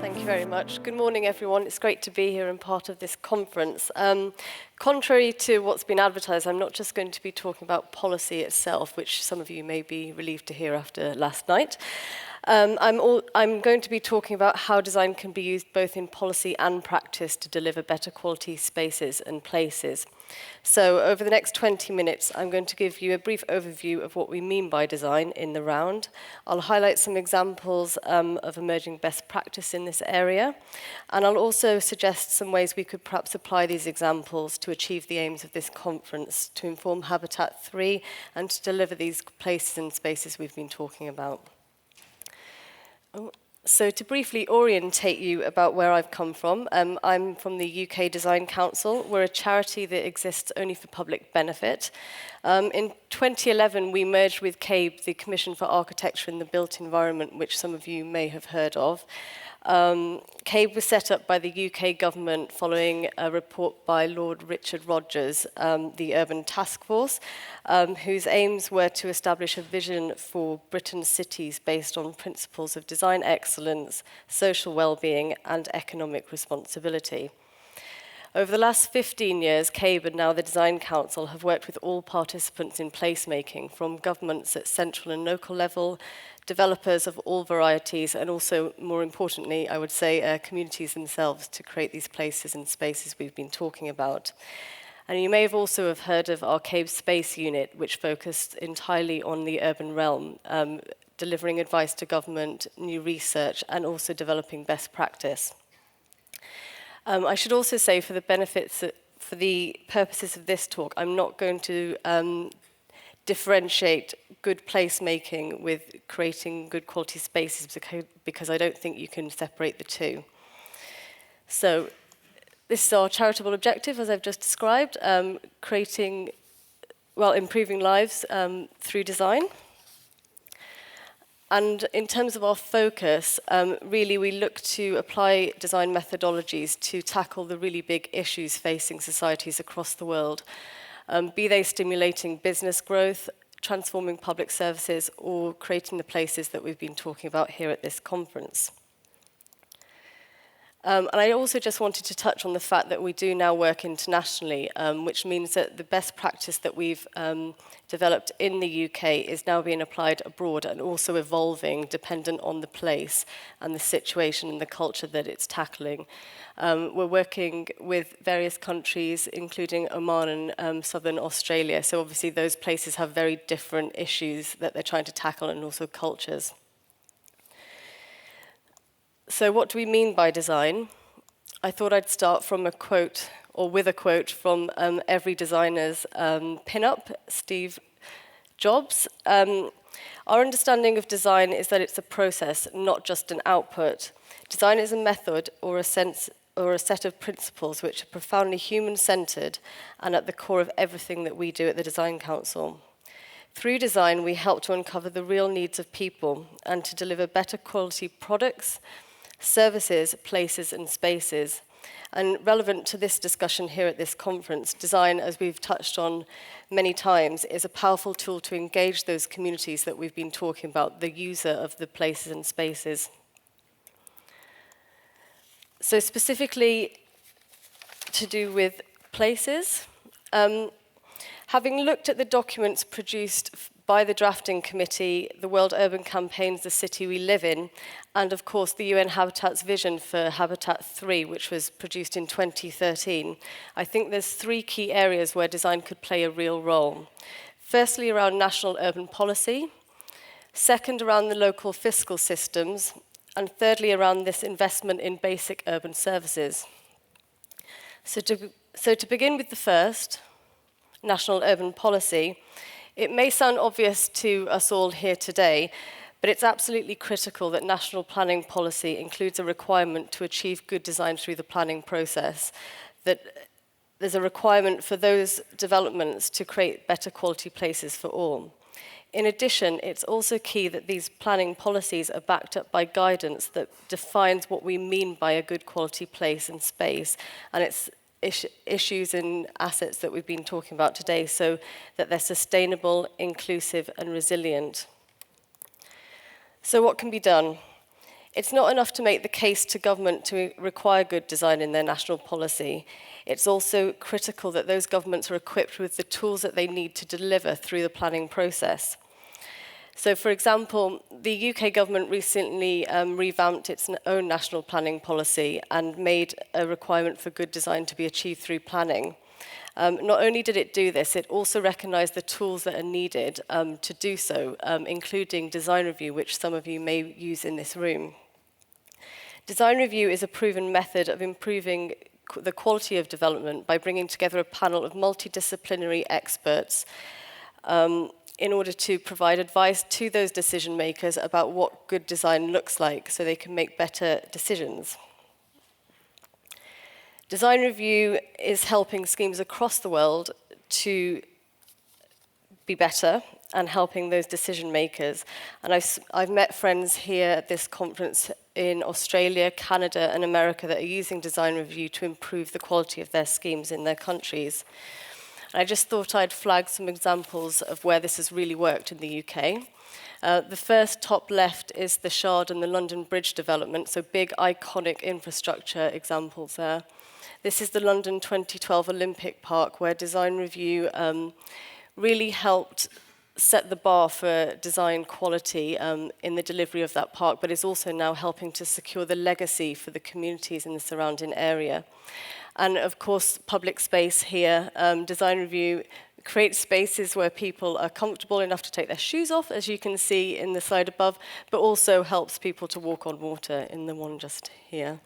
Thank you very much. Good morning, everyone. It's great to be here and part of this conference. Contrary to what's been advertised, I'm not just going to be talking about policy itself, which some of you may be relieved to hear after last night. I'm going to be talking about how design can be used both in policy and practice to deliver better quality spaces and places. So over the next 20 minutes, I'm going to give you a brief overview of what we mean by design in the round. I'll highlight some examples of emerging best practice in this area, and I'll also suggest some ways we could perhaps apply these examples to achieve the aims of this conference, to inform Habitat 3 and to deliver these places and spaces we've been talking about. So to briefly orientate you about where I've come from, I'm from the UK Design Council. We're a charity that exists only for public benefit. In 2011, we merged with CABE, the Commission for Architecture and the Built Environment, which some of you may have heard of. CABE was set up by the UK government following a report by Lord Richard Rogers, the Urban Task Force, whose aims were to establish a vision for Britain's cities based on principles of design excellence, social well-being, and economic responsibility. Over the last 15 years, CABE and now the Design Council have worked with all participants in placemaking, from governments at central and local level, developers of all varieties, and also, more importantly, I would say, communities themselves to create these places and spaces we've been talking about. And you may have also have heard of our CABE Space Unit, which focused entirely on the urban realm, delivering advice to government, new research, and also developing best practice. I should also say, for the purposes of this talk, I'm not going to differentiate good placemaking with creating good quality spaces because I don't think you can separate the two. So this is our charitable objective, as I've just described, improving lives through design. And in terms of our focus, really we look to apply design methodologies to tackle the really big issues facing societies across the world, be they stimulating business growth, transforming public services, or creating the places that we've been talking about here at this conference. And I also just wanted to touch on the fact that we do now work internationally, which means that the best practice that we've developed in the UK is now being applied abroad and also evolving dependent on the place and the situation and the culture that it's tackling. We're working with various countries, including Oman and southern Australia. So obviously those places have very different issues that they're trying to tackle and also cultures. So what do we mean by design? I thought I'd start from a quote, or with a quote from every designer's pin-up, Steve Jobs. Our understanding of design is that it's a process, not just an output. Design is a method or a set of principles which are profoundly human-centered and at the core of everything that we do at the Design Council. Through design, we help to uncover the real needs of people and to deliver better quality products, services, places, and spaces. And relevant to this discussion here at this conference, design, as we've touched on many times, is a powerful tool to engage those communities that we've been talking about, the user of the places and spaces. So specifically to do with places, having looked at the documents produced by the drafting committee, the World Urban Campaign's The City We Live In, and of course the UN Habitat's vision for Habitat 3, which was produced in 2013, I think there's three key areas where design could play a real role. Firstly, around national urban policy. Second, around the local fiscal systems. And thirdly, around this investment in basic urban services. So to begin with the first, national urban policy, it may sound obvious to us all here today, but it's absolutely critical that national planning policy includes a requirement to achieve good design through the planning process, that there's a requirement for those developments to create better quality places for all. In addition, it's also key that these planning policies are backed up by guidance that defines what we mean by a good quality place and space, and it's issues and assets that we've been talking about today, so that they're sustainable, inclusive, and resilient. So what can be done? It's not enough to make the case to government to require good design in their national policy. It's also critical that those governments are equipped with the tools that they need to deliver through the planning process. So, for example, the UK government recently revamped its own national planning policy and made a requirement for good design to be achieved through planning. Not only did it do this, it also recognised the tools that are needed to do so, including design review, which some of you may use in this room. Design review is a proven method of improving the quality of development by bringing together a panel of multidisciplinary experts in order to provide advice to those decision makers about what good design looks like so they can make better decisions. Design review is helping schemes across the world to be better and helping those decision makers. And I've met friends here at this conference in Australia, Canada, and America that are using design review to improve the quality of their schemes in their countries. I just thought I'd flag some examples of where this has really worked in the UK. The first top left is the Shard and the London Bridge development, so big iconic infrastructure examples there. This is the London 2012 Olympic Park, where design review really helped set the bar for design quality in the delivery of that park, but is also now helping to secure the legacy for the communities in the surrounding area. And of course, public space here, design review creates spaces where people are comfortable enough to take their shoes off, as you can see in the slide above, but also helps people to walk on water in the one just here.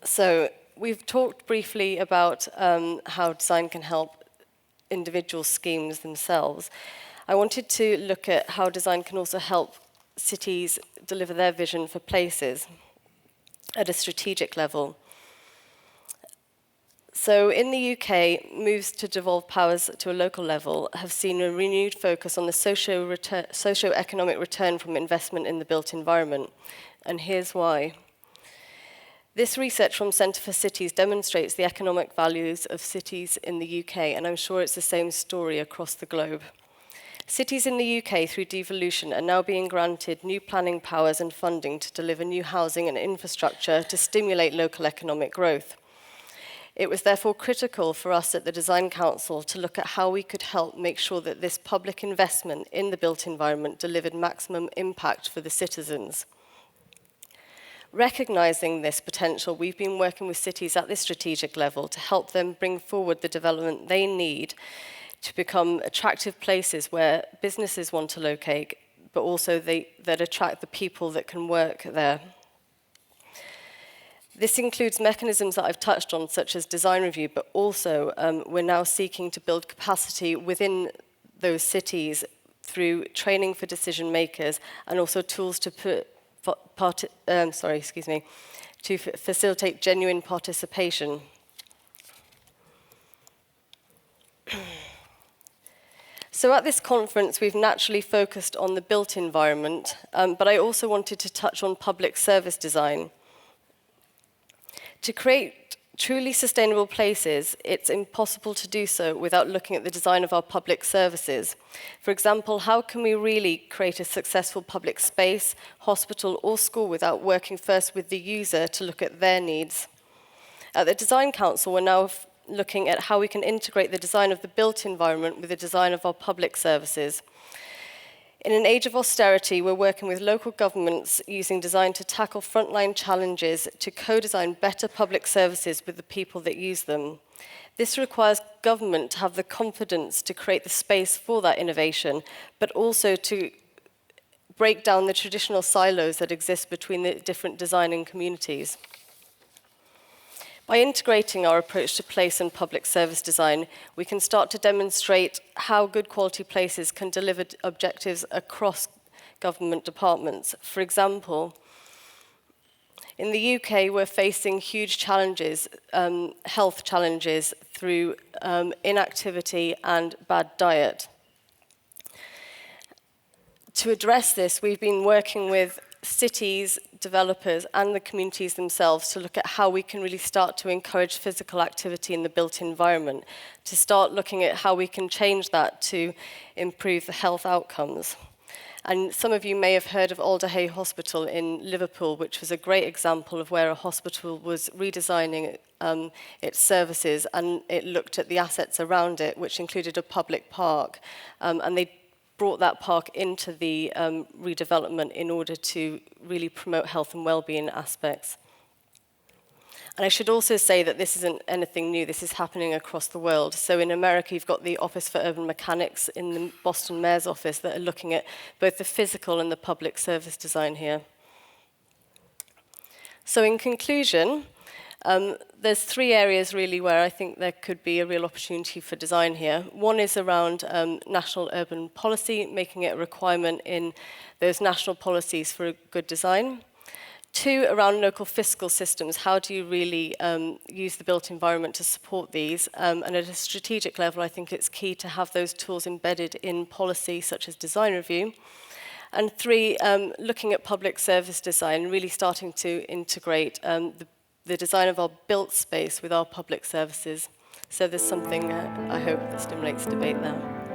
So we've talked briefly about how design can help individual schemes themselves. I wanted to look at how design can also help cities deliver their vision for places at a strategic level. So in the UK, moves to devolve powers to a local level have seen a renewed focus on the socio-economic return from investment in the built environment. And here's why. This research from Centre for Cities demonstrates the economic values of cities in the UK, and I'm sure it's the same story across the globe. Cities in the UK, through devolution, are now being granted new planning powers and funding to deliver new housing and infrastructure to stimulate local economic growth. It was therefore critical for us at the Design Council to look at how we could help make sure that this public investment in the built environment delivered maximum impact for the citizens. Recognising this potential, we've been working with cities at this strategic level to help them bring forward the development they need to become attractive places where businesses want to locate, but also that attract the people that can work there. This includes mechanisms that I've touched on, such as design review, but also we're now seeking to build capacity within those cities through training for decision makers and also tools to to facilitate genuine participation. So at this conference, we've naturally focused on the built environment, but I also wanted to touch on public service design. To create truly sustainable places, it's impossible to do so without looking at the design of our public services. For example, how can we really create a successful public space, hospital, or school without working first with the user to look at their needs? At the Design Council, we're now looking at how we can integrate the design of the built environment with the design of our public services. In an age of austerity, we're working with local governments using design to tackle frontline challenges to co-design better public services with the people that use them. This requires government to have the confidence to create the space for that innovation, but also to break down the traditional silos that exist between the different designing communities. By integrating our approach to place and public service design, we can start to demonstrate how good quality places can deliver objectives across government departments. For example, in the UK, we're facing huge challenges, health challenges through inactivity and bad diet. To address this, we've been working with cities, developers, and the communities themselves to look at how we can really start to encourage physical activity in the built environment, to start looking at how we can change that to improve the health outcomes. And some of you may have heard of Alderhay Hospital in Liverpool, which was a great example of where a hospital was redesigning its services, and it looked at the assets around it, which included a public park. And they brought that park into the redevelopment in order to really promote health and well-being aspects. And I should also say that this isn't anything new. This is happening across the world. So in America, you've got the Office for Urban Mechanics in the Boston Mayor's office that are looking at both the physical and the public service design here. So in conclusion, there's three areas really where I think there could be a real opportunity for design here. One is around national urban policy, making it a requirement in those national policies for a good design. Two, around local fiscal systems. How do you really use the built environment to support these? And at a strategic level, I think it's key to have those tools embedded in policy, such as design review. And three, looking at public service design, really starting to integrate the design of our built space with our public services. So there's something, I hope, that stimulates debate there.